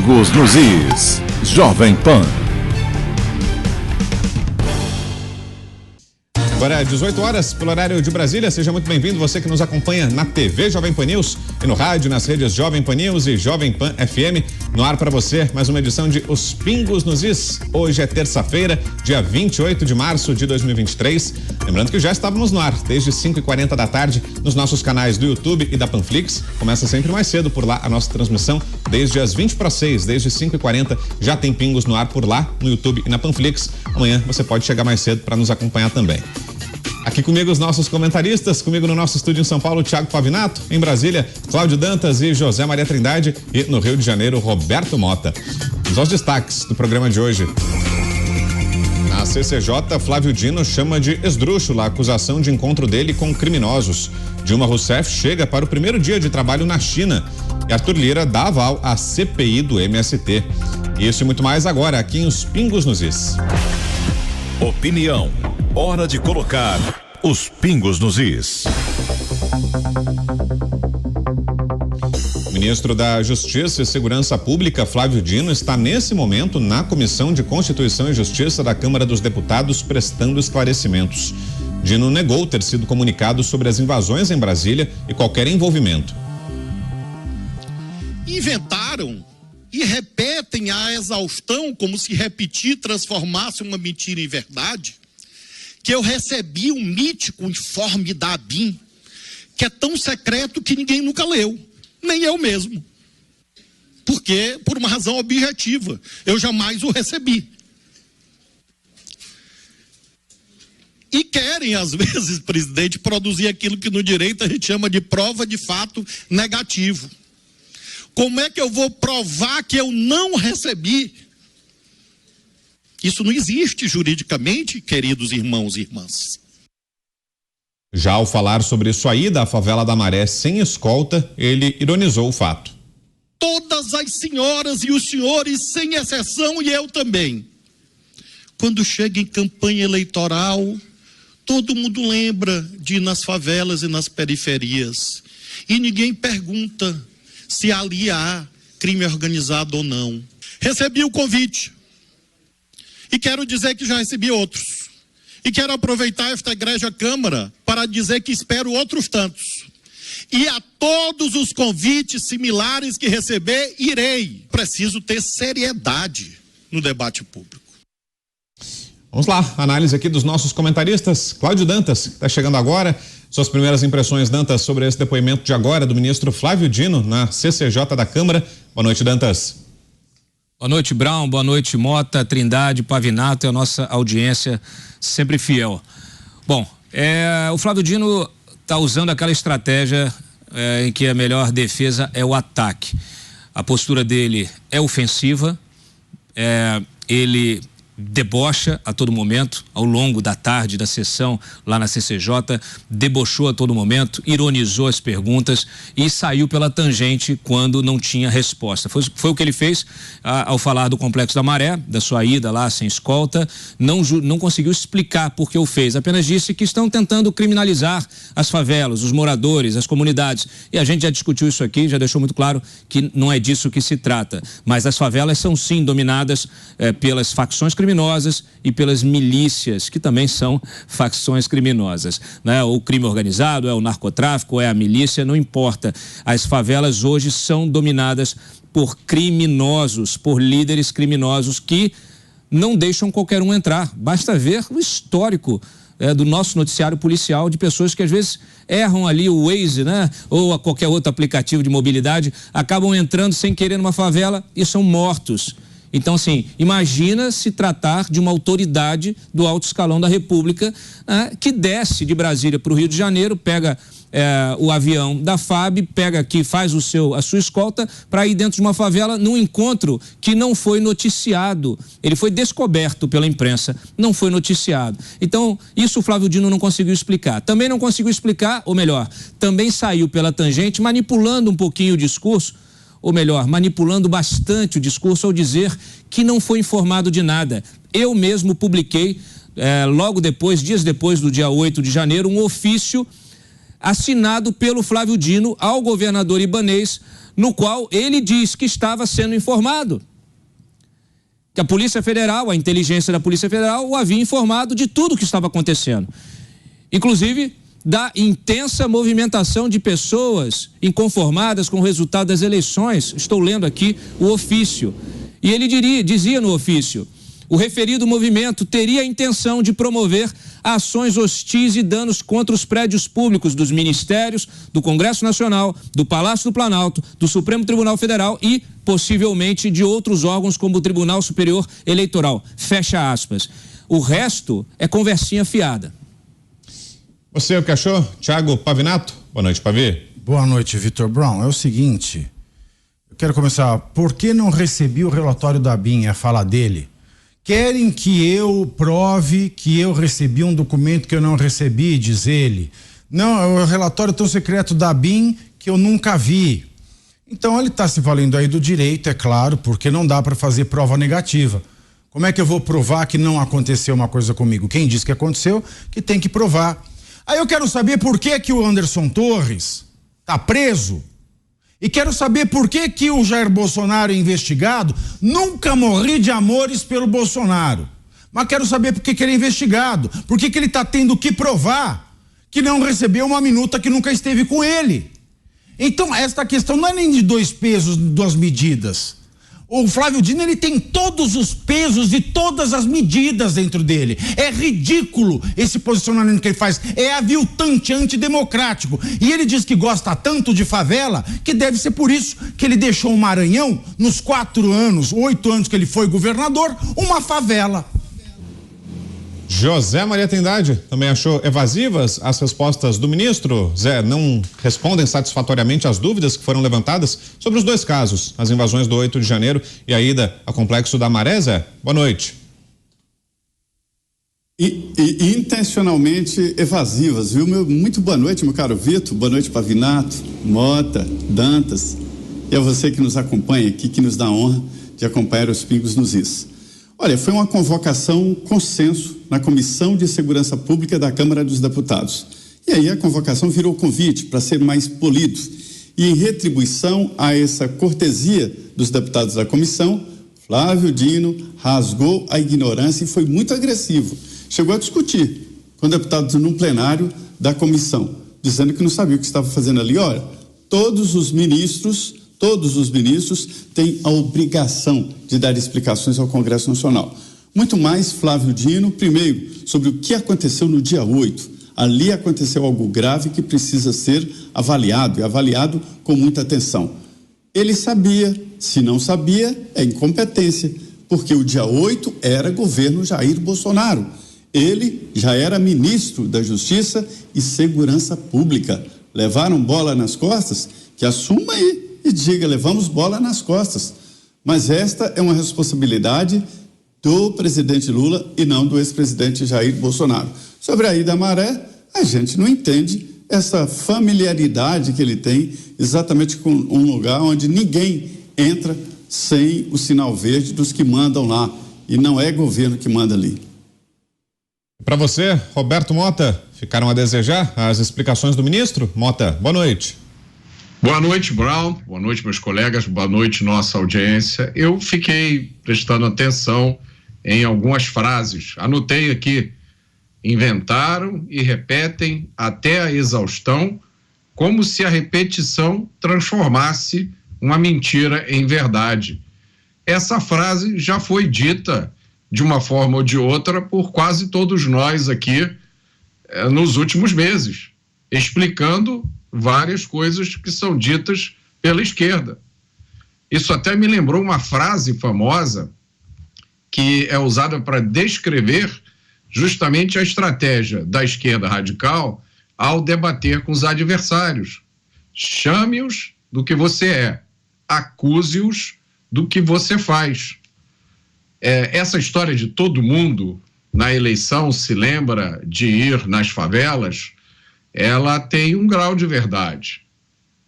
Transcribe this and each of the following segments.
Pingos nos Is. Jovem Pan. Agora, 18 horas, pelo horário de Brasília. Seja muito bem-vindo, você que nos acompanha na TV Jovem Pan News e no rádio, nas redes Jovem Pan News e Jovem Pan FM. No ar para você, mais uma edição de Os Pingos nos Is. Hoje é terça-feira, dia 28 de março de 2023. Lembrando que já estávamos no ar desde 5h40 da tarde nos nossos canais do YouTube e da Panflix. Começa sempre mais cedo por lá a nossa transmissão, desde as 20:06, desde 5h40. Já tem Pingos no ar por lá, no YouTube e na Panflix. Amanhã você pode chegar mais cedo para nos acompanhar também. Aqui comigo os nossos comentaristas, comigo no nosso estúdio em São Paulo, Thiago Pavinato, em Brasília, Cláudio Dantas e José Maria Trindade, e no Rio de Janeiro, Roberto Mota. Vamos aos destaques do programa de hoje. Na CCJ, Flávio Dino chama de esdrúxula a acusação de encontro dele com criminosos. Dilma Rousseff chega para o primeiro dia de trabalho na China e Arthur Lira dá aval à CPI do MST. Isso e muito mais agora, aqui em Os Pingos nos Is. Opinião. Hora de colocar os pingos nos is. O ministro da Justiça e Segurança Pública, Flávio Dino, está nesse momento na Comissão de Constituição e Justiça da Câmara dos Deputados prestando esclarecimentos. Dino negou ter sido comunicado sobre as invasões em Brasília e qualquer envolvimento. Inventaram e repetem a exaustão, como se repetir transformasse uma mentira em verdade, que eu recebi um mítico informe da ABIN, que é tão secreto que ninguém nunca leu, nem eu mesmo. Porque, por uma razão objetiva, eu jamais o recebi. E querem, às vezes, presidente, produzir aquilo que no direito a gente chama de prova de fato negativo. Como é que eu vou provar que eu não recebi? Isso não existe juridicamente, queridos irmãos e irmãs. Já ao falar sobre sua ida à favela da Maré sem escolta, ele ironizou o fato. Todas as senhoras e os senhores, sem exceção, e eu também. Quando chega em campanha eleitoral, todo mundo lembra de ir nas favelas e nas periferias. E ninguém pergunta se ali há crime organizado ou não. Recebi o convite. E quero dizer que já recebi outros. E quero aproveitar esta igreja Câmara para dizer que espero outros tantos. E a todos os convites similares que receber, irei. Preciso ter seriedade no debate público. Vamos lá, análise aqui dos nossos comentaristas. Cláudio Dantas, que está chegando agora. Suas primeiras impressões, Dantas, sobre esse depoimento de agora do ministro Flávio Dino na CCJ da Câmara. Boa noite, Dantas. Boa noite, Brown, boa noite, Mota, Trindade, Pavinato e a nossa audiência sempre fiel. Bom, o Flávio Dino está usando aquela estratégia em que a melhor defesa é o ataque. A postura dele é ofensiva, ele debocha a todo momento, ao longo da tarde da sessão lá na CCJ, debochou a todo momento, ironizou as perguntas e saiu pela tangente quando não tinha resposta. Foi o que ele fez ao falar do Complexo da Maré, da sua ida lá sem escolta, não conseguiu explicar por que o fez, apenas disse que estão tentando criminalizar as favelas, os moradores, as comunidades, e a gente já discutiu isso aqui, já deixou muito claro que não é disso que se trata, mas as favelas são sim dominadas pelas facções criminosas e pelas milícias, que também são facções criminosas, né? O crime organizado, é o narcotráfico, é a milícia, não importa. As favelas hoje são dominadas por criminosos, por líderes criminosos que não deixam qualquer um entrar. Basta ver o histórico do nosso noticiário policial de pessoas que às vezes erram ali o Waze, né? Ou a qualquer outro aplicativo de mobilidade, acabam entrando sem querer numa favela e são mortos. Então, assim, imagina se tratar de uma autoridade do alto escalão da República, né, que desce de Brasília para o Rio de Janeiro, pega o avião da FAB, pega aqui, faz a sua escolta para ir dentro de uma favela num encontro que não foi noticiado. Ele foi descoberto pela imprensa, não foi noticiado. Então, isso o Flávio Dino não conseguiu explicar. Também não conseguiu explicar, ou melhor, também saiu pela tangente, manipulando um pouquinho o discurso, ou melhor, manipulando bastante o discurso ao dizer que não foi informado de nada. Eu mesmo publiquei, logo depois, dias depois do dia 8 de janeiro, um ofício assinado pelo Flávio Dino ao governador Ibanez no qual ele diz que estava sendo informado. Que a Polícia Federal, a inteligência da Polícia Federal, o havia informado de tudo o que estava acontecendo. Inclusive, da intensa movimentação de pessoas inconformadas com o resultado das eleições. Estou lendo aqui o ofício. E ele dizia no ofício: o referido movimento teria a intenção de promover ações hostis e danos contra os prédios públicos dos ministérios, do Congresso Nacional, do Palácio do Planalto, do Supremo Tribunal Federal e, possivelmente, de outros órgãos como o Tribunal Superior Eleitoral. Fecha aspas. O resto é conversinha fiada. Você, o que achou? Thiago Pavinato? Boa noite, Pavi. Boa noite, Vitor Brown. É o seguinte, eu quero começar. Por que não recebi o relatório da BIM, a fala dele? Querem que eu prove que eu recebi um documento que eu não recebi, diz ele. Não, é o relatório tão secreto da BIM que eu nunca vi. Então ele está se valendo aí do direito, é claro, porque não dá para fazer prova negativa. Como é que eu vou provar que não aconteceu uma coisa comigo? Quem disse que aconteceu, que tem que provar. Aí eu quero saber por que o Anderson Torres está preso. E quero saber por que o Jair Bolsonaro é investigado. Nunca morri de amores pelo Bolsonaro. Mas quero saber por que ele é investigado. Por que ele está tendo que provar que não recebeu uma minuta que nunca esteve com ele. Então, esta questão não é nem de 2 pesos, 2 medidas. O Flávio Dino, ele tem todos os pesos e todas as medidas dentro dele. É ridículo esse posicionamento que ele faz. É aviltante, antidemocrático. E ele diz que gosta tanto de favela, que deve ser por isso que ele deixou o Maranhão, nos 8 anos que ele foi governador, uma favela. José Maria Trindade também achou evasivas as respostas do ministro? Zé, não respondem satisfatoriamente às dúvidas que foram levantadas sobre os 2 casos, as invasões do 8 de janeiro e a ida ao complexo da Maré, Zé? Boa noite. E intencionalmente evasivas, viu? Muito boa noite, meu caro Vitor, boa noite, Pavinato, Mota, Dantas, e a você que nos acompanha aqui, que nos dá a honra de acompanhar os Pingos nos Is. Olha, foi uma convocação consenso na Comissão de Segurança Pública da Câmara dos Deputados. E aí a convocação virou convite para ser mais polido. E em retribuição a essa cortesia dos deputados da comissão, Flávio Dino rasgou a ignorância e foi muito agressivo. Chegou a discutir com deputados num plenário da comissão, dizendo que não sabia o que estava fazendo ali. Olha, todos os ministros têm a obrigação de dar explicações ao Congresso Nacional. Muito mais Flávio Dino, primeiro, sobre o que aconteceu no dia 8. Ali aconteceu algo grave que precisa ser avaliado, e avaliado com muita atenção. Ele sabia, se não sabia, é incompetência, porque o dia 8 era governo Jair Bolsonaro. Ele já era ministro da Justiça e Segurança Pública. Levaram bola nas costas? Que assuma aí e diga, levamos bola nas costas. Mas esta é uma responsabilidade do presidente Lula e não do ex-presidente Jair Bolsonaro. Sobre a ida à Maré, a gente não entende essa familiaridade que ele tem exatamente com um lugar onde ninguém entra sem o sinal verde dos que mandam lá. E não é governo que manda ali. Para você, Roberto Mota, ficaram a desejar as explicações do ministro? Mota, boa noite. Boa noite, Brown. Boa noite, meus colegas. Boa noite, nossa audiência. Eu fiquei prestando atenção em algumas frases. Anotei aqui. Inventaram e repetem até a exaustão, como se a repetição transformasse uma mentira em verdade. Essa frase já foi dita de uma forma ou de outra por quase todos nós aqui nos últimos meses, explicando várias coisas que são ditas pela esquerda. Isso até me lembrou uma frase famosa que é usada para descrever justamente a estratégia da esquerda radical ao debater com os adversários. Chame-os do que você é, acuse-os do que você faz. Essa história de todo mundo na eleição se lembra de ir nas favelas, ela tem um grau de verdade.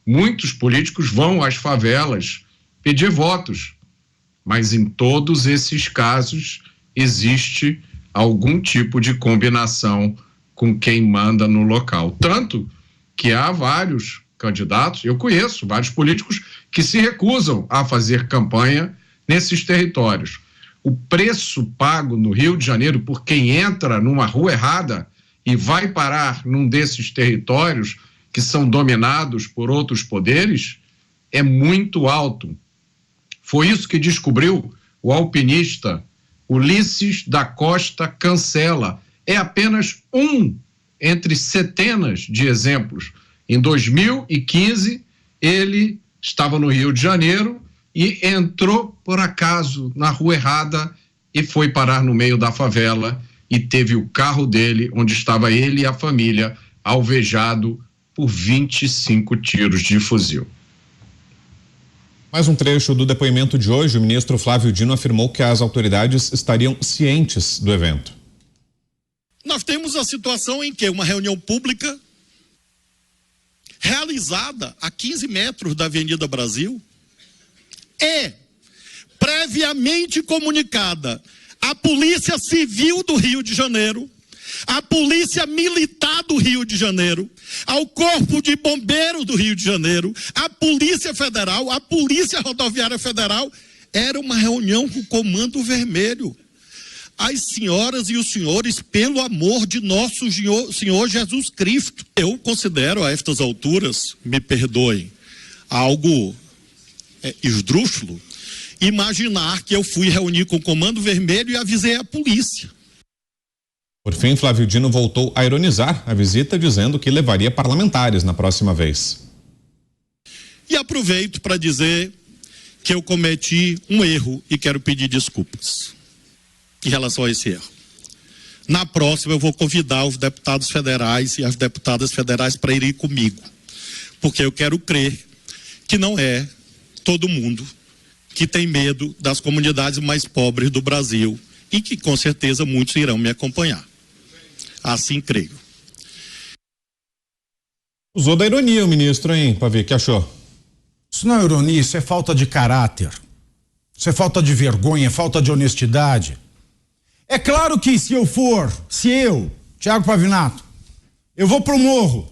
Muitos políticos vão às favelas pedir votos, mas em todos esses casos existe algum tipo de combinação com quem manda no local. Tanto que há vários candidatos, eu conheço vários políticos que se recusam a fazer campanha nesses territórios. O preço pago no Rio de Janeiro por quem entra numa rua errada e vai parar num desses territórios que são dominados por outros poderes é muito alto. Foi isso que descobriu o alpinista Ulisses da Costa Cancela. É apenas um entre centenas de exemplos. Em 2015, ele estava no Rio de Janeiro e entrou por acaso na rua errada e foi parar no meio da favela e teve o carro dele, onde estava ele e a família, alvejado por 25 tiros de fuzil. Mais um trecho do depoimento de hoje, o ministro Flávio Dino afirmou que as autoridades estariam cientes do evento. Nós temos a situação em que uma reunião pública realizada a 15 metros da Avenida Brasil é previamente comunicada à Polícia Civil do Rio de Janeiro, à Polícia Militar do Rio de Janeiro, ao Corpo de Bombeiros do Rio de Janeiro, à Polícia Federal, à Polícia Rodoviária Federal. Era uma reunião com o Comando Vermelho. As senhoras e os senhores, pelo amor de nosso Senhor Jesus Cristo, eu considero a estas alturas, me perdoem, algo esdrúxulo, imaginar que eu fui reunir com o Comando Vermelho e avisei a polícia. Por fim, Flávio Dino voltou a ironizar a visita, dizendo que levaria parlamentares na próxima vez. E aproveito para dizer que eu cometi um erro e quero pedir desculpas em relação a esse erro. Na próxima eu vou convidar os deputados federais e as deputadas federais para irem comigo, porque eu quero crer que não é todo mundo que tem medo das comunidades mais pobres do Brasil e que com certeza muitos irão me acompanhar. Assim creio. Usou da ironia o ministro, hein, Pavê? O que achou? Isso não é ironia, isso é falta de caráter. Isso é falta de vergonha, é falta de honestidade. É claro que se eu, Thiago Pavinato, eu vou pro morro,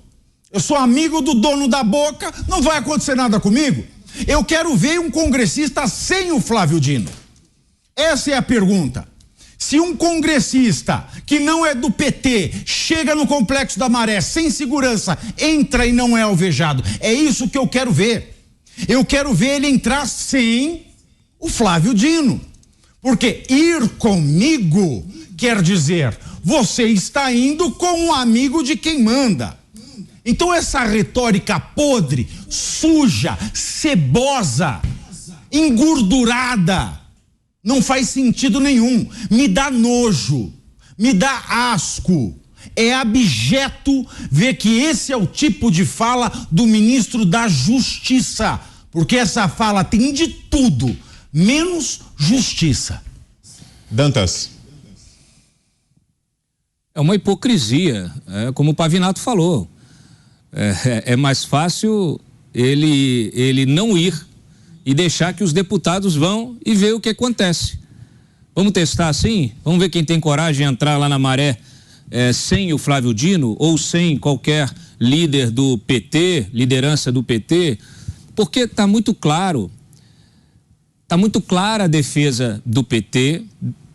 eu sou amigo do dono da boca, não vai acontecer nada comigo. Eu quero ver um congressista sem o Flávio Dino. Essa é a pergunta. Se um congressista que não é do PT chega no Complexo da Maré sem segurança, entra e não é alvejado, é isso que eu quero ver. Eu quero ver ele entrar sem o Flávio Dino. Porque ir comigo quer dizer, você está indo com um amigo de quem manda. Então essa retórica podre, suja, cebosa, engordurada, não faz sentido nenhum. Me dá nojo, me dá asco. É abjeto ver que esse é o tipo de fala do ministro da Justiça. Porque essa fala tem de tudo, menos justiça. Dantas. É uma hipocrisia, como o Pavinato falou. É mais fácil ele não ir e deixar que os deputados vão e ver o que acontece. Vamos testar assim? Vamos ver quem tem coragem de entrar lá na Maré sem o Flávio Dino ou sem qualquer líder do PT, liderança do PT, porque está muito claro, está muito clara a defesa do PT,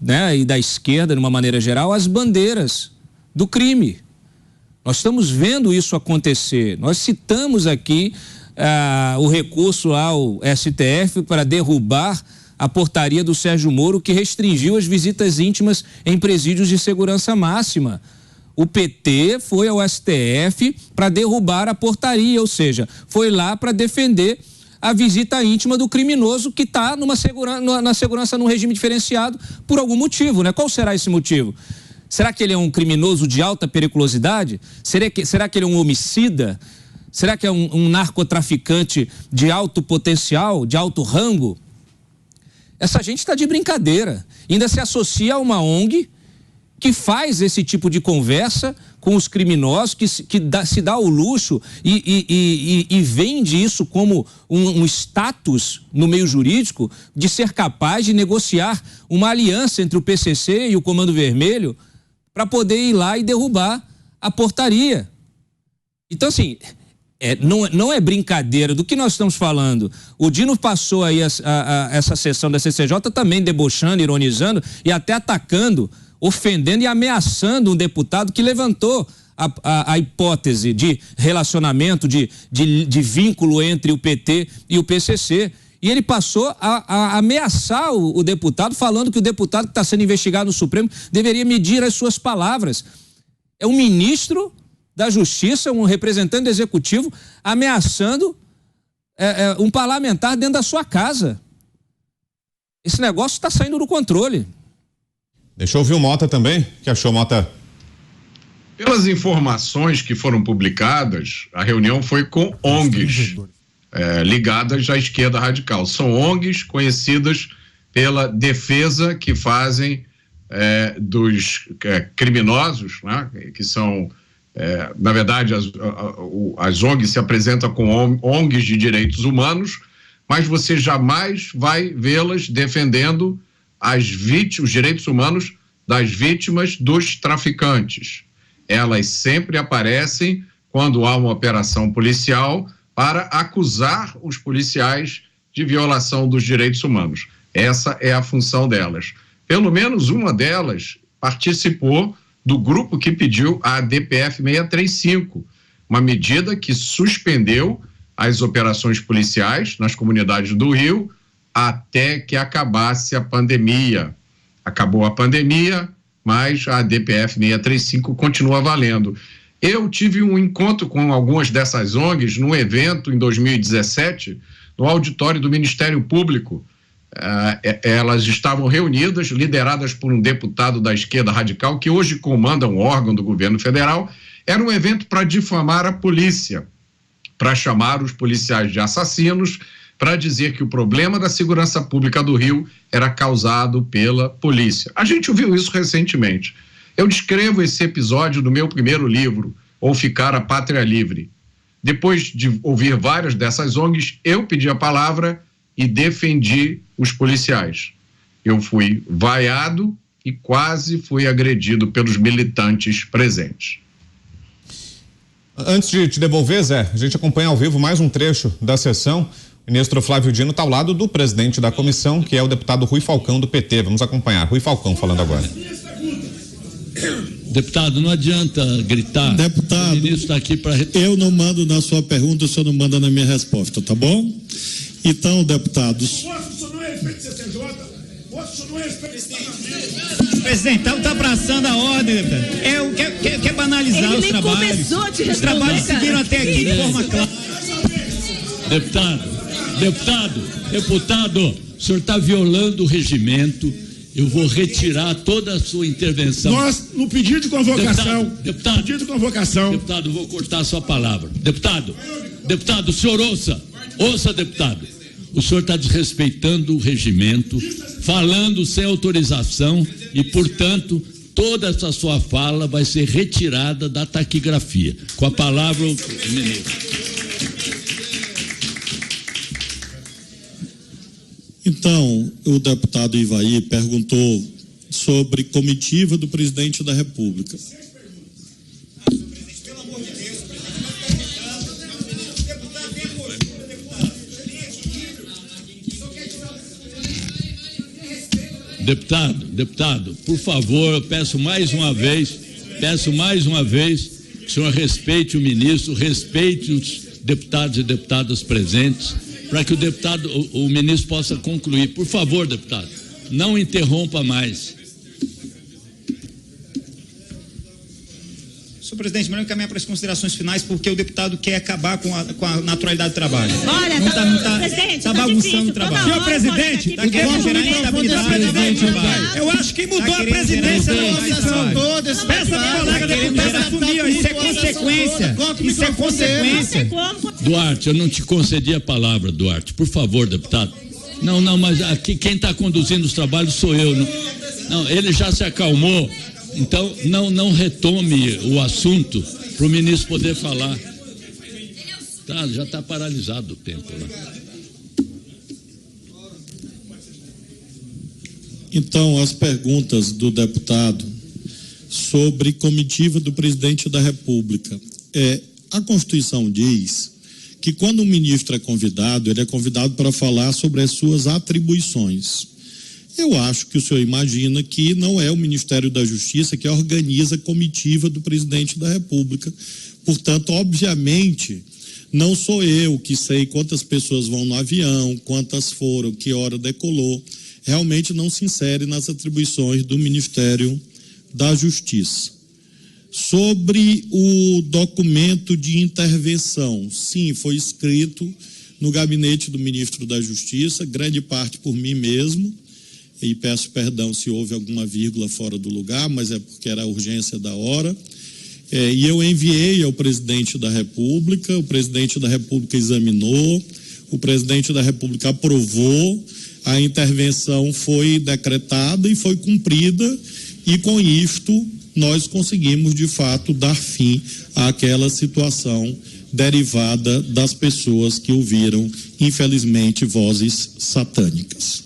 né, e da esquerda, de uma maneira geral, as bandeiras do crime. Nós estamos vendo isso acontecer. Nós citamos aqui o recurso ao STF para derrubar a portaria do Sérgio Moro que restringiu as visitas íntimas em presídios de segurança máxima. O PT foi ao STF para derrubar a portaria, ou seja, foi lá para defender a visita íntima do criminoso que está na segurança num regime diferenciado por algum motivo, né? Qual será esse motivo? Será que ele é um criminoso de alta periculosidade? Será que ele é um homicida? Será que é um narcotraficante de alto potencial, de alto rango? Essa gente está de brincadeira. Ainda se associa a uma ONG que faz esse tipo de conversa com os criminosos, que se dá o luxo e vende isso como um status no meio jurídico de ser capaz de negociar uma aliança entre o PCC e o Comando Vermelho para poder ir lá e derrubar a portaria. Então, assim, Não é brincadeira do que nós estamos falando. O Dino passou aí essa sessão da CCJ também debochando, ironizando e até atacando, ofendendo e ameaçando um deputado que levantou a hipótese de relacionamento, de vínculo entre o PT e o PCC. E ele passou a ameaçar o deputado, falando que o deputado que está sendo investigado no Supremo deveria medir as suas palavras. É um ministro da Justiça, um representante do Executivo, ameaçando um parlamentar dentro da sua casa. Esse negócio está saindo do controle. Deixa eu ouvir o Mota também. O que achou, Mota? Pelas informações que foram publicadas, a reunião foi com ONGs ligadas à esquerda radical. São ONGs conhecidas pela defesa que fazem dos criminosos, né, que são, na verdade, as ONGs se apresentam como ONGs de direitos humanos, mas você jamais vai vê-las defendendo os direitos humanos das vítimas dos traficantes. Elas sempre aparecem quando há uma operação policial para acusar os policiais de violação dos direitos humanos. Essa é a função delas. Pelo menos uma delas participou do grupo que pediu a DPF 635, uma medida que suspendeu as operações policiais nas comunidades do Rio até que acabasse a pandemia. Acabou a pandemia, mas a DPF 635 continua valendo. Eu tive um encontro com algumas dessas ONGs num evento em 2017, no auditório do Ministério Público. Elas estavam reunidas, lideradas por um deputado da esquerda radical, que hoje comanda um órgão do governo federal. Era um evento para difamar a polícia, para chamar os policiais de assassinos, para dizer que o problema da segurança pública do Rio era causado pela polícia. A gente ouviu isso recentemente. Eu descrevo esse episódio do meu primeiro livro, Ou Ficar a Pátria Livre. Depois de ouvir várias dessas ONGs, eu pedi a palavra e defendi os policiais. Eu fui vaiado e quase fui agredido pelos militantes presentes. Antes de te devolver, Zé, a gente acompanha ao vivo mais um trecho da sessão. O ministro Flávio Dino está ao lado do presidente da comissão, que é o deputado Rui Falcão, do PT. Vamos acompanhar. Rui Falcão falando agora. Deputado, não adianta gritar. Deputado, o ministro está aqui para... Eu não mando na sua pergunta, o senhor não manda na minha resposta, tá bom? Então, deputados... Presidente, está abraçando a ordem, deputado. Quer banalizar os trabalhos. Os trabalhos seguiram até aqui de forma clara. Deputado, o senhor está violando o regimento. Eu vou retirar toda a sua intervenção. Nós, no pedido de convocação. Pedido de convocação. Deputado, vou cortar a sua palavra. Deputado, o senhor ouça, deputado. O senhor está desrespeitando o regimento, falando sem autorização e, portanto, toda essa sua fala vai ser retirada da taquigrafia. Com a palavra, o ministro. Então, o deputado Ivaí perguntou sobre comitiva do presidente da República. Deputado, por favor, eu peço mais uma vez que o senhor respeite o ministro, respeite os deputados e deputadas presentes, para que o ministro possa concluir. Por favor, deputado, não interrompa mais. Senhor presidente, melhor encaminhar para as considerações finais, porque o deputado quer acabar com a naturalidade do trabalho. Olha, está bagunçando o trabalho. Senhor presidente, está querendo gerar instabilidade no trabalho. Eu acho que mudou a presidência da comissão. Peça para o colega deputado assumir. Isso é consequência. Duarte, eu não te concedi a palavra, Duarte. Por favor, deputado. Não, mas aqui quem está conduzindo os trabalhos sou eu. Não, ele já se acalmou. Então, não retome o assunto para o ministro poder falar. Já está paralisado o tempo lá. Então, as perguntas do deputado sobre comitiva do presidente da República. A Constituição diz que quando um ministro é convidado, ele é convidado para falar sobre as suas atribuições. Eu acho que o senhor imagina que não é o Ministério da Justiça que organiza a comitiva do presidente da República. Portanto, obviamente, não sou eu que sei quantas pessoas vão no avião, quantas foram, que hora decolou. Realmente não se insere nas atribuições do Ministério da Justiça. Sobre o documento de intervenção, sim, foi escrito no gabinete do ministro da Justiça, grande parte por mim mesmo, e peço perdão se houve alguma vírgula fora do lugar, mas é porque era a urgência da hora. E eu enviei ao presidente da República, o presidente da República examinou, o presidente da República aprovou, a intervenção foi decretada e foi cumprida, e com isto nós conseguimos de fato dar fim àquela situação derivada das pessoas que ouviram, infelizmente, vozes satânicas.